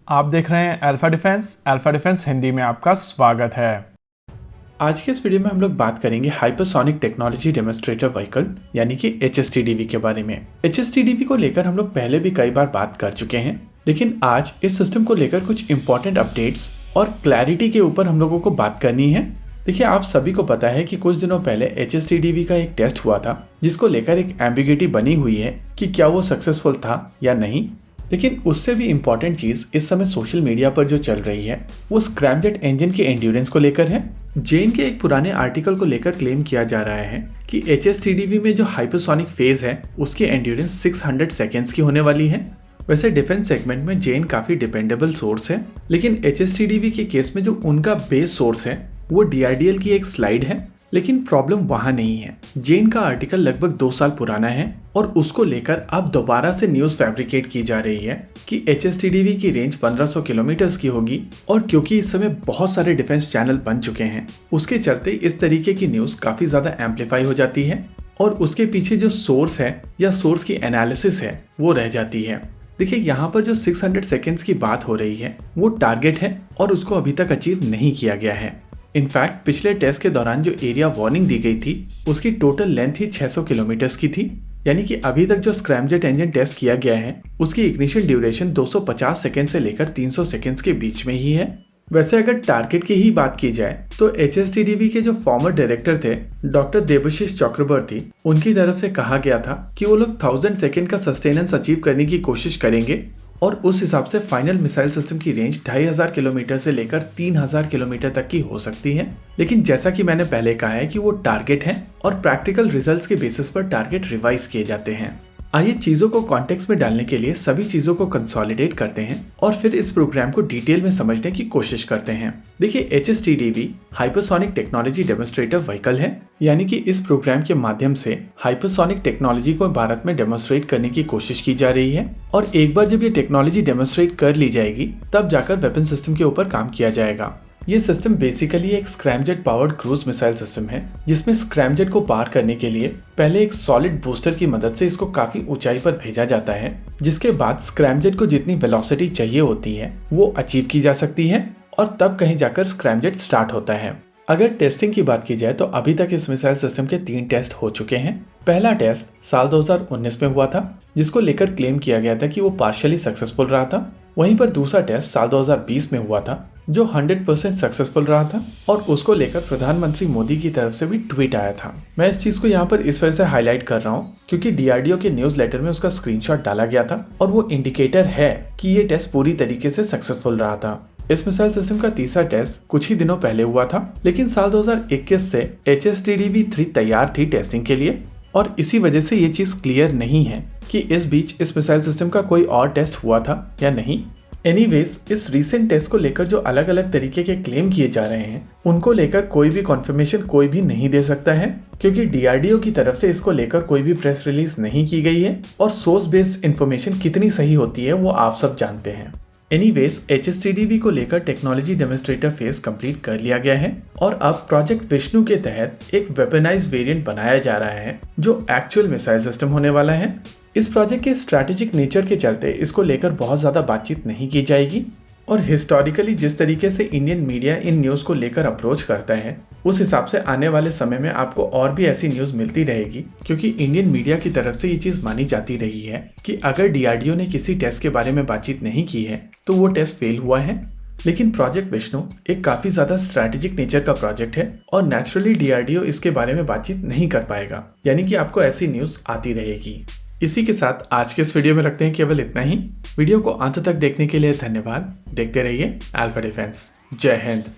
आप देख रहे हैं अल्फा डिफेंस हिंदी में आपका स्वागत है। आज के इस वीडियो में हम लोग बात करेंगे हाइपरसोनिक टेक्नोलॉजी डेमोन्स्ट्रेटर व्हीकल यानी कि HSTDV के बारे में। HSTDV को लेकर हम लोग पहले भी कई बार बात कर चुके हैं, लेकिन आज इस सिस्टम को लेकर कुछ इंपॉर्टेंट अपडेट्स और क्लैरिटी के ऊपर हम लोगों को बात करनी है। देखिए, आप सभी को पता है कि कुछ दिनों पहले HSTDV का एक टेस्ट हुआ था जिसको लेकर एक एम्बिग्युइटी बनी हुई है कि क्या वो सक्सेसफुल था या नहीं। लेकिन उससे भी इम्पोर्टेंट चीज इस समय सोशल मीडिया पर जो चल रही है वो स्क्रैमजेट इंजन के एंड्योरेंस को लेकर है। जेन के एक पुराने आर्टिकल को लेकर क्लेम किया जा रहा है कि HSTDV में जो हाइपरसोनिक फेज है उसकी एंड्योरेंस 600 सेकेंड्स की होने वाली है। वैसे डिफेंस सेगमेंट में जेन काफी डिपेंडेबल सोर्स है, लेकिन HSTDV के केस में जो उनका बेस सोर्स है वो DRDL की एक स्लाइड है। लेकिन प्रॉब्लम वहां नहीं है। जेन का आर्टिकल लगभग 2 साल पुराना है और उसको लेकर अब दोबारा से न्यूज फैब्रिकेट की जा रही है कि HSTDV की रेंज 1500 किलोमीटर की होगी, और क्योंकि इस समय बहुत सारे डिफेंस चैनल बन चुके हैं उसके चलते इस तरीके की न्यूज काफी ज्यादा एम्पलीफाई हो जाती है और उसके पीछे जो सोर्स है या सोर्स की एनालिसिस है वो रह जाती है। देखिए, यहाँ पर जो 600 सेकेंड्स की बात हो रही है वो टारगेट है और उसको अभी तक अचीव नहीं किया गया है। इनफैक्ट पिछले टेस्ट के दौरान जो एरिया वार्निंग दी गई थी उसकी टोटल लेंथ ही 600 किलोमीटर की थी, यानी कि अभी तक जो स्क्रैमजेट इंजन टेस्ट किया गया है उसकी इग्निशन ड्यूरेशन 250 सेकेंड से लेकर 300 सेकेंड्स के बीच में ही है। वैसे अगर टारगेट की ही बात की जाए तो HSTDV के जो फॉर्मर डायरेक्टर थे डॉक्टर देबशीष चक्रवर्ती, उनकी तरफ से कहा गया था कि वो लोग 1000 सेकेंड का सस्टेनेंस अचीव करने की कोशिश करेंगे और उस हिसाब से फाइनल मिसाइल सिस्टम की रेंज 2500 किलोमीटर से लेकर 3000 किलोमीटर तक की हो सकती है। लेकिन जैसा कि मैंने पहले कहा है कि वो टारगेट है और प्रैक्टिकल रिजल्ट्स के बेसिस पर टारगेट रिवाइज किए जाते हैं। आइए चीजों को कॉन्टेक्स्ट में डालने के लिए सभी चीजों को कंसोलिडेट करते हैं और फिर इस प्रोग्राम को डिटेल में समझने की कोशिश करते हैं। देखिए, HSTDV hypersonic technology demonstrator vehicle है, यानी कि इस प्रोग्राम के माध्यम से हाइपरसोनिक टेक्नोलॉजी को भारत में डेमोन्स्ट्रेट करने की कोशिश की जा रही है, और एक बार जब ये टेक्नोलॉजी डेमोन्स्ट्रेट कर ली जाएगी तब जाकर वेपन सिस्टम के ऊपर काम किया जाएगा। ये सिस्टम बेसिकली एक scramjet powered cruise missile system है जिसमें स्क्रैमजेट को पार करने के लिए पहले एक सॉलिड बूस्टर की मदद से इसको काफी ऊंचाई पर भेजा जाता है, जिसके बाद स्क्रैमजेट को जितनी वेलोसिटी चाहिए होती है वो अचीव की जा सकती है और तब कहीं जाकर स्क्रैमजेट स्टार्ट होता है। अगर टेस्टिंग की बात की जाए तो अभी तक इस मिसाइल सिस्टम के 3 टेस्ट हो चुके हैं। पहला टेस्ट साल 2019 में हुआ था जिसको लेकर क्लेम किया गया था कि वो पार्शियली सक्सेसफुल रहा था। वहीं पर दूसरा टेस्ट साल 2020 में हुआ था जो 100% सक्सेसफुल रहा था और उसको लेकर प्रधानमंत्री मोदी की तरफ से भी ट्वीट आया था। मैं इस चीज को यहाँ पर इस वजह से हाईलाइट कर रहा हूँ क्योंकि DRDO के न्यूज लेटर में उसका स्क्रीनशॉट डाला गया था और वो इंडिकेटर है कि ये टेस्ट पूरी तरीके से सक्सेसफुल रहा था। इस मिसाइल सिस्टम का तीसरा टेस्ट कुछ ही दिनों पहले हुआ था, लेकिन साल 2021 से HSTDV-3 तैयार थी टेस्टिंग के लिए, और इसी वजह से ये चीज क्लियर नहीं है कि इस बीच इस मिसाइल सिस्टम का कोई और टेस्ट हुआ था या नहीं। एनीवेज, इस रीसेंट टेस्ट को लेकर जो अलग अलग तरीके के क्लेम किए जा रहे हैं उनको लेकर कोई भी कॉन्फर्मेशन कोई भी नहीं दे सकता है, क्योंकि DRDO की तरफ से इसको लेकर कोई भी प्रेस रिलीज नहीं की गई है और सोर्स बेस्ड इंफॉर्मेशन कितनी सही होती है वो आप सब जानते हैं। एनीवेज, HSTDV को लेकर टेक्नोलॉजी डेमोन्स्ट्रेटर फेज कंप्लीट कर लिया गया है और अब प्रोजेक्ट विष्णु के तहत एक वेपनाइज्ड वेरिएंट बनाया जा रहा है जो एक्चुअल मिसाइल सिस्टम होने वाला है। इस प्रोजेक्ट के स्ट्रैटेजिक नेचर के चलते इसको लेकर बहुत ज्यादा बातचीत नहीं की जाएगी, और हिस्टोरिकली जिस तरीके से इंडियन मीडिया इन न्यूज को लेकर अप्रोच करता है उस हिसाब से आने वाले समय में आपको और भी ऐसी न्यूज मिलती रहेगी, क्योंकि इंडियन मीडिया की तरफ से ये चीज मानी जाती रही है कि अगर DRDO ने किसी टेस्ट के बारे में बातचीत नहीं की है तो वो टेस्ट फेल हुआ है। लेकिन प्रोजेक्ट विष्णु एक काफी ज्यादा स्ट्रैटेजिक नेचर का प्रोजेक्ट है और नेचुरली DRDO इसके बारे में बातचीत नहीं कर पाएगा, यानी कि आपको ऐसी न्यूज आती रहेगी। इसी के साथ आज के इस वीडियो में रखते हैं केवल इतना ही। वीडियो को अंत तक देखने के लिए धन्यवाद। देखते रहिए अल्फा डिफेंस। जय हिंद।